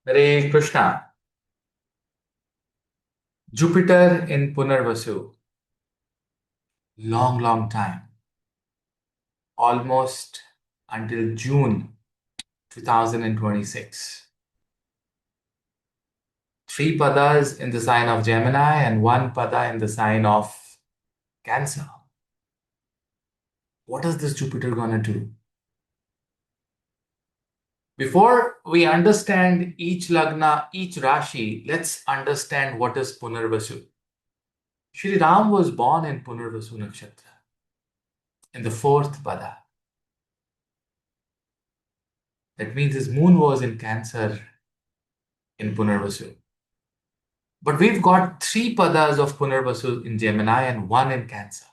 Hare Krishna. Jupiter in Punarvasu. Long, long time. Almost until June 2026. Three padas in the sign of Gemini and one pada in the sign of Cancer. What is this Jupiter gonna do? Before we understand each lagna, each rashi, let's understand what is Punarvasu. Shri Ram was born in Punarvasu Nakshatra, in the fourth pada. That means his moon was in Cancer in Punarvasu. But we've got three padas of Punarvasu in Gemini and one in Cancer.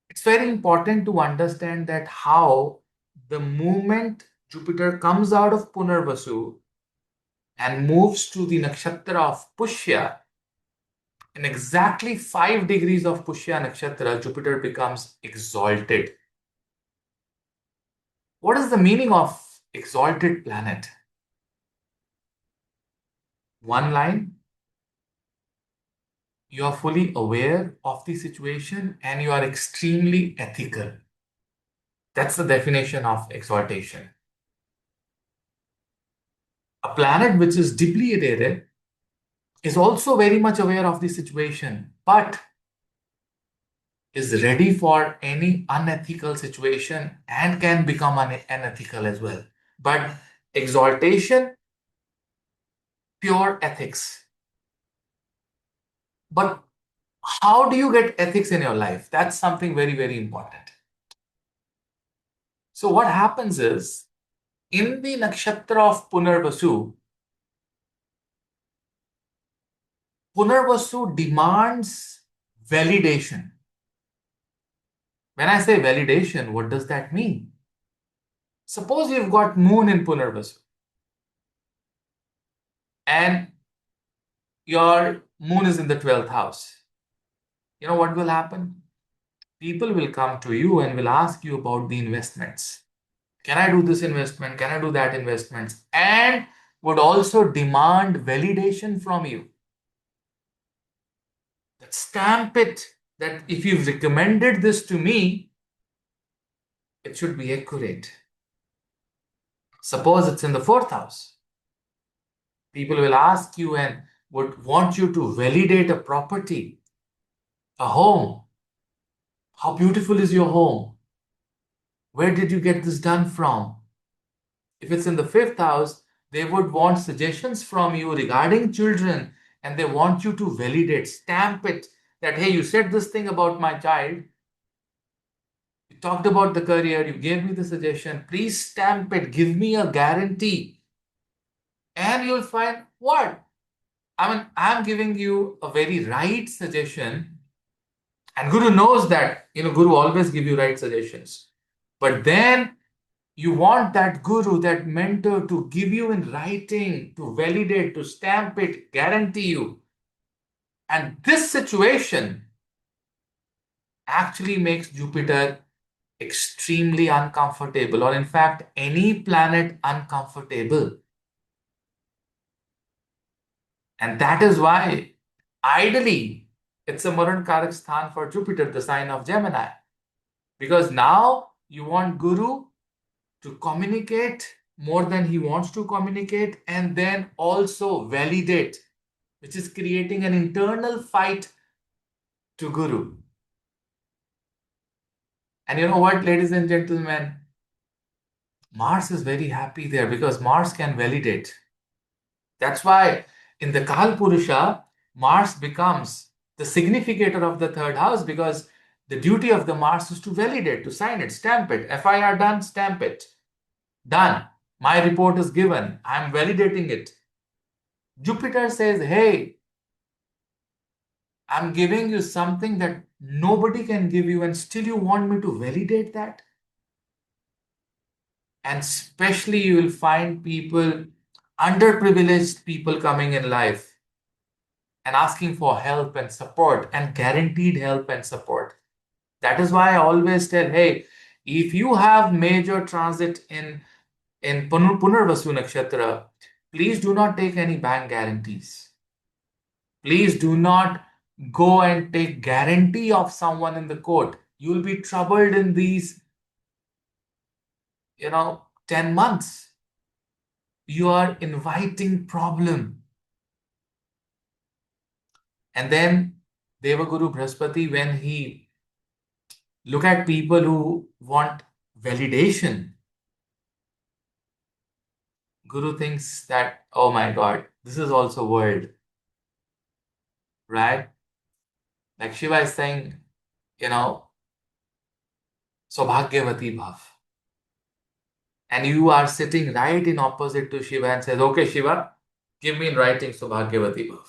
It's very important to understand that how the moment Jupiter comes out of Punarvasu and moves to the nakshatra of Pushya, in exactly 5 degrees of Pushya nakshatra, Jupiter becomes exalted. What is the meaning of exalted planet? One line, you are fully aware of the situation and you are extremely ethical. That's the definition of exaltation. A planet which is debilitated is also very much aware of the situation, but is ready for any unethical situation and can become unethical as well. But exaltation, pure ethics. But how do you get ethics in your life? That's something very, very important. So what happens is, in the nakshatra of Punarvasu, Punarvasu demands validation. When I say validation, what does that mean? Suppose you've got moon in Punarvasu and your moon is in the 12th house. You know what will happen? People will come to you and will ask you about the investments. Can I do this investment? Can I do that investment? And would also demand validation from you. That stamp it that if you've recommended this to me, it should be accurate. Suppose it's in the 4th house. People will ask you and would want you to validate a property, a home. How beautiful is your home? Where did you get this done from? If it's in the 5th house, they would want suggestions from you regarding children and they want you to validate, stamp it that, hey, you said this thing about my child. You talked about the career, you gave me the suggestion. Please stamp it, give me a guarantee. And you'll find what? I'm giving you a very right suggestion. And Guru knows that, Guru always give you right suggestions. But then you want that guru, that mentor to give you in writing, to validate, to stamp it, guarantee you. And this situation actually makes Jupiter extremely uncomfortable, or in fact, any planet uncomfortable. And that is why, ideally, it's a Maran Karak Sthan for Jupiter, the sign of Gemini. Because now you want Guru to communicate more than he wants to communicate and then also validate, which is creating an internal fight to Guru. And you know what, ladies and gentlemen? Mars is very happy there because Mars can validate. That's why in the Kal Purusha, Mars becomes the significator of the 3rd house because the duty of the Mars is to validate, to sign it, stamp it. FIR done, stamp it. Done. My report is given. I'm validating it. Jupiter says, hey, I'm giving you something that nobody can give you, and still you want me to validate that? And especially you will find people, underprivileged people coming in life and asking for help and support and guaranteed help and support. That is why I always tell, hey, if you have major transit in in Punarvasu Nakshatra, please do not take any bank guarantees. Please do not go and take guarantee of someone in the court. You will be troubled in these, 10 months. You are inviting problem. And then Devaguru Brihaspati, when he look at people who want validation, Guru thinks that, oh my God, this is also world, right? Like Shiva is saying, you know, Saubhagyavati Bhav. And you are sitting right in opposite to Shiva and says, okay, Shiva, give me in writing Saubhagyavati Bhav.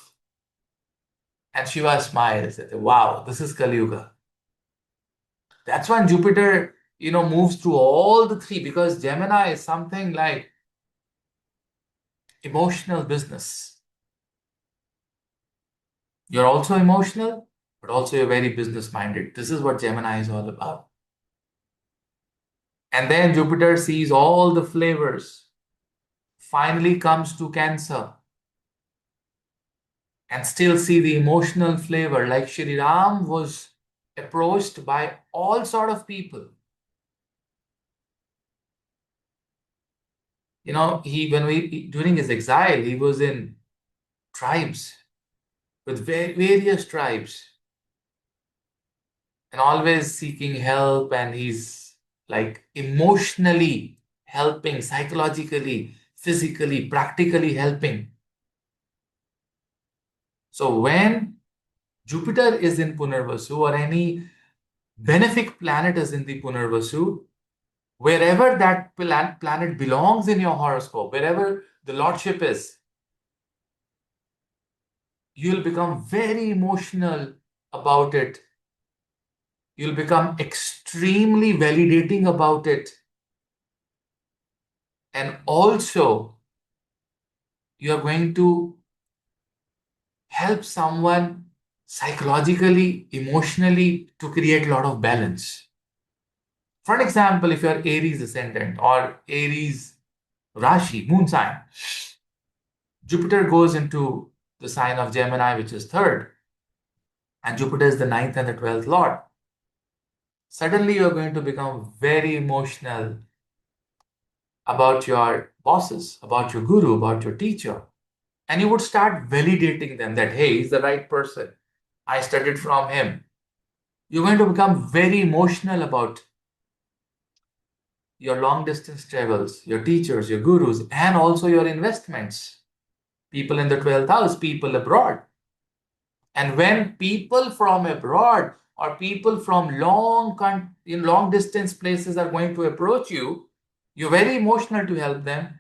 And Shiva smiles and says, wow, this is Kali Yuga. That's when Jupiter, moves through all the three, because Gemini is something like emotional business. You're also emotional, but also you're very business minded. This is what Gemini is all about. And then Jupiter sees all the flavors, finally comes to Cancer, and still see the emotional flavor. Like Shri Ram was approached by all sort of people. During his exile, he was in tribes, with various tribes, and always seeking help, and he's like emotionally helping, psychologically, physically, practically helping. So when Jupiter is in Punarvasu, or any benefic planet is in the Punarvasu, wherever that planet belongs in your horoscope, wherever the lordship is, you'll become very emotional about it. You'll become extremely validating about it. And also, you're going to help someone psychologically, emotionally, to create a lot of balance. For example, if you're Aries ascendant or Aries Rashi, moon sign, Jupiter goes into the sign of Gemini, which is third, and Jupiter is the ninth and the 12th lord. Suddenly, you're going to become very emotional about your bosses, about your guru, about your teacher. And you would start validating them that, hey, he's the right person. I studied from him. You're going to become very emotional about your long distance travels, your teachers, your gurus, and also your investments. People in the 12th house, people abroad. And when people from abroad or people from long distance places are going to approach you, you're very emotional to help them.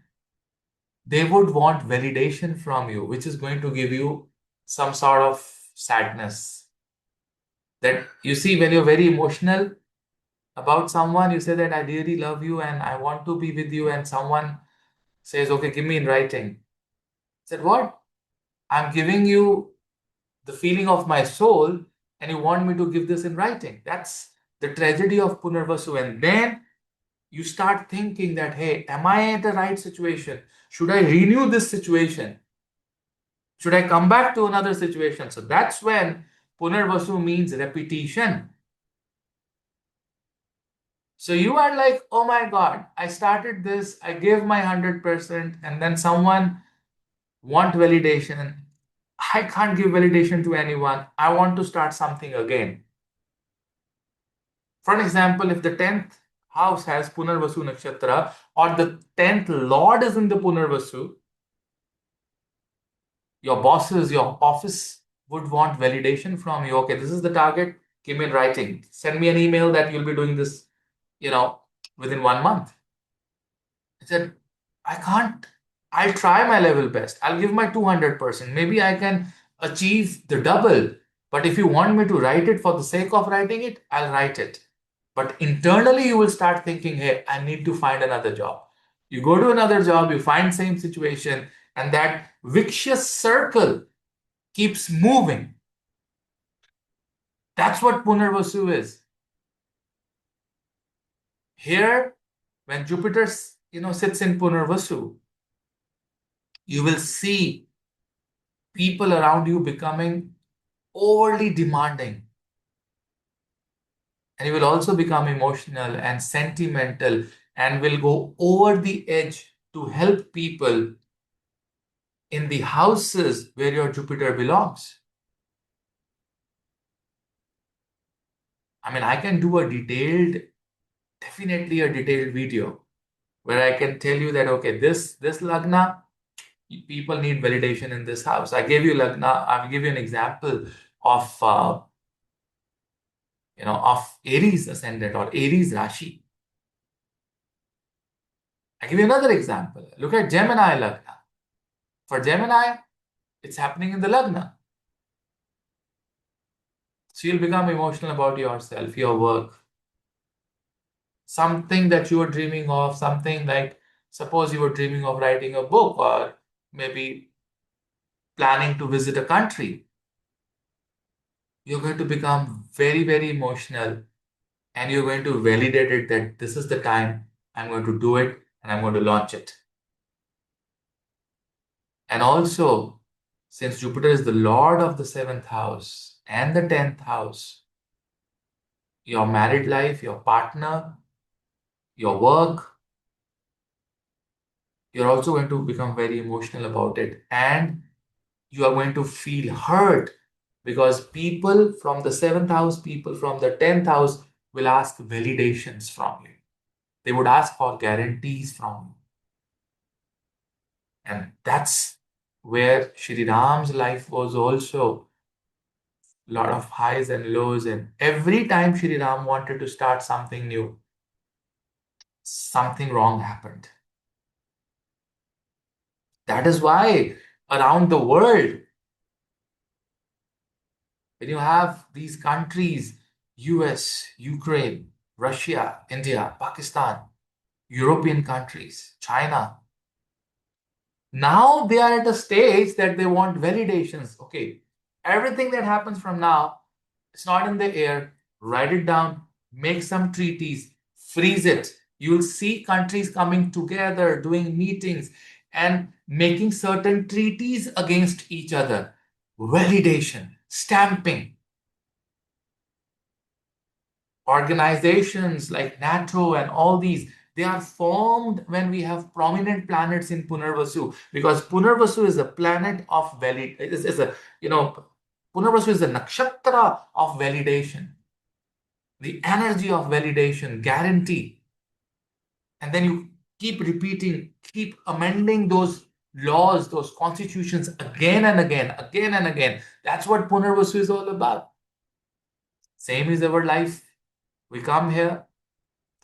They would want validation from you, which is going to give you some sort of sadness. That you see, when you're very emotional about someone, you say that I really love you and I want to be with you, and someone says, okay, give me in writing. I said, what? I'm giving you the feeling of my soul, and you want me to give this in writing. That's the tragedy of Punarvasu. And then you start thinking that, hey, am I at the right situation? Should I renew this situation? Should I come back to another situation? So that's when Punarvasu means repetition. So you are like, oh my God, I started this, I gave my 100%, and then someone want validation. I can't give validation to anyone. I want to start something again. For example, if the 10th house has Punarvasu Nakshatra, or the 10th Lord is in the Punarvasu, your bosses, your office would want validation from you. Okay, this is the target. Give me in writing. Send me an email that you'll be doing this, within 1 month. I said, I can't. I'll try my level best. I'll give my 200%. Maybe I can achieve the double. But if you want me to write it for the sake of writing it, I'll write it. But internally, you will start thinking, hey, I need to find another job. You go to another job, you find same situation, and that vicious circle keeps moving. That's what Punarvasu is. Here, when Jupiter sits in Punarvasu, you will see people around you becoming overly demanding. And you will also become emotional and sentimental and will go over the edge to help people in the houses where your Jupiter belongs. I mean, I can do definitely a detailed video where I can tell you that, okay, this Lagna, people need validation in this house. I gave you Lagna, I'll give you an example of Aries ascendant or Aries Rashi. I give you another example. Look at Gemini Lagna. For Gemini, it's happening in the Lagna. So you'll become emotional about yourself, your work, something that you were dreaming of, something like, suppose you were dreaming of writing a book or maybe planning to visit a country. You're going to become very, very emotional and you're going to validate it that this is the time I'm going to do it and I'm going to launch it. And also, since Jupiter is the Lord of the seventh house and the 10th house, your married life, your partner, your work, you're also going to become very emotional about it. And you are going to feel hurt because people from the seventh house, people from the 10th house will ask validations from you. They would ask for guarantees from you. And that's where Shri Ram's life was also a lot of highs and lows. And every time Shri Ram wanted to start something new, something wrong happened. That is why around the world, when you have these countries, US, Ukraine, Russia, India, Pakistan, European countries, China, now they are at a stage that they want validations. Okay, everything that happens from now, it's not in the air. Write it down, make some treaties, freeze it. You'll see countries coming together, doing meetings, and making certain treaties against each other. Validation, stamping. Organizations like NATO and all these, they are formed when we have prominent planets in Punarvasu, because Punarvasu is a planet of is a, Punarvasu is the Nakshatra of validation, the energy of validation, guarantee. And then you keep repeating, keep amending those laws, those constitutions again and again, again and again. That's what Punarvasu is all about. Same is our life. We come here,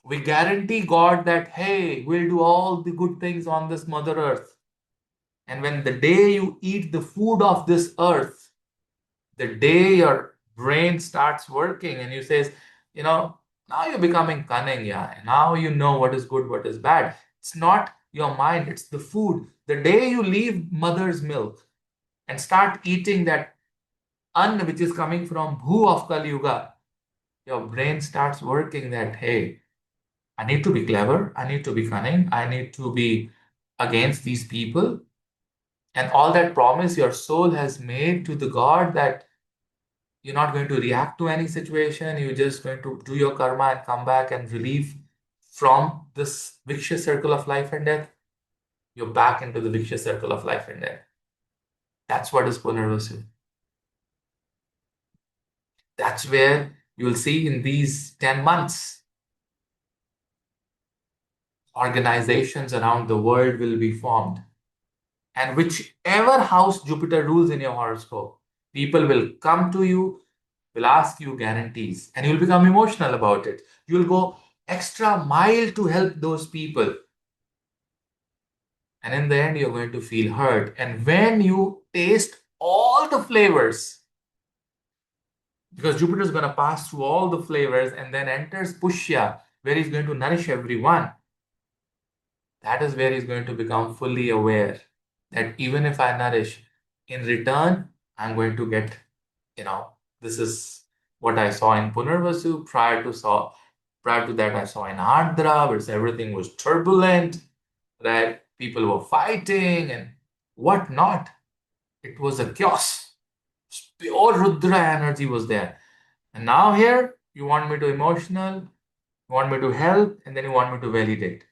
we guarantee God that, hey, we'll do all the good things on this Mother Earth. And when the day you eat the food of this earth, the day your brain starts working and you says, now you're becoming cunning, yeah. Now you know what is good, what is bad. It's not your mind, it's the food. The day you leave mother's milk and start eating that ann which is coming from Bhu of Kali Yuga, your brain starts working that, hey, I need to be clever. I need to be cunning. I need to be against these people. And all that promise your soul has made to the God that you're not going to react to any situation. You're just going to do your karma and come back and relieve from this vicious circle of life and death. You're back into the vicious circle of life and death. That's what is Punarvasu. That's where you'll see in these 10 months, organizations around the world will be formed. And whichever house Jupiter rules in your horoscope, people will come to you, will ask you guarantees, and you'll become emotional about it. You'll go extra mile to help those people. And in the end, you're going to feel hurt. And when you taste all the flavors, because Jupiter is going to pass through all the flavors and then enters Pushya, where he's going to nourish everyone, that is where he's going to become fully aware that even if I nourish, in return, I'm going to get, this is what I saw in Punarvasu. Prior to that, I saw in Ardra, where everything was turbulent. that people were fighting and whatnot. It was a chaos. Pure Rudra energy was there. And now here, you want me to emotional, you want me to help, and then you want me to validate.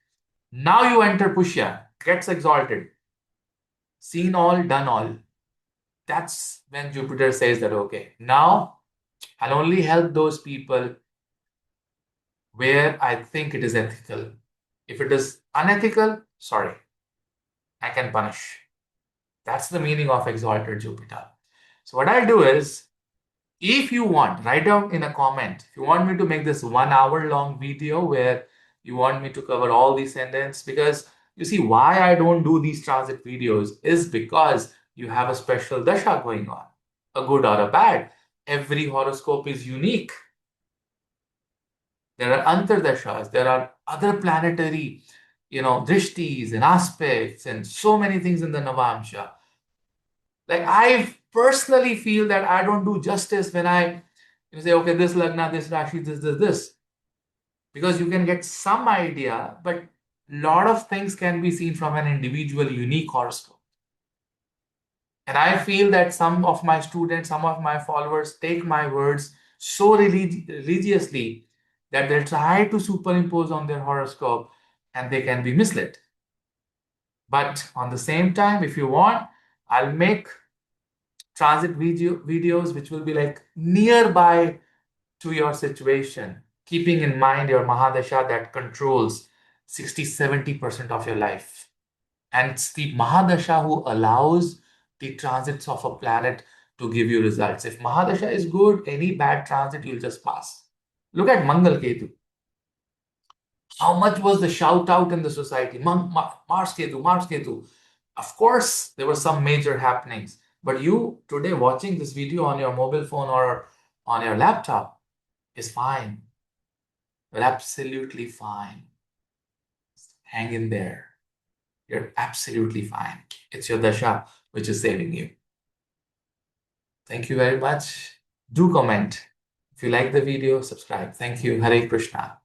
Now you enter Pushya, gets exalted. Seen all, done all. That's when Jupiter says that, okay, now I'll only help those people where I think it is ethical. If it is unethical, sorry, I can punish. That's the meaning of exalted Jupiter. So what I'll do is, if you want, write down in a comment, if you want me to make this 1 hour long video where you want me to cover all these ascendants, because you see why I don't do these transit videos is because you have a special dasha going on, a good or a bad. Every horoscope is unique. There are antardashas, there are other planetary, drishtis and aspects and so many things in the Navamsha. Like I personally feel that I don't do justice when I say, okay, this lagna, this rashi, this. Because you can get some idea, but a lot of things can be seen from an individual unique horoscope. And I feel that some of my students, some of my followers take my words so religiously that they'll try to superimpose on their horoscope and they can be misled. But on the same time, if you want, I'll make transit videos which will be like nearby to your situation, keeping in mind your Mahadasha that controls 60-70% of your life. And it's the Mahadasha who allows the transits of a planet to give you results. If Mahadasha is good, any bad transit you'll just pass. Look at Mangal Ketu. How much was the shout out in the society? Mars Ketu, Mars Ketu. Of course, there were some major happenings. But you today watching this video on your mobile phone or on your laptop is fine. You're absolutely fine. Hang in there. You're absolutely fine. It's your dasha which is saving you. Thank you very much. Do comment. If you like the video, subscribe. Thank you. Hare Krishna.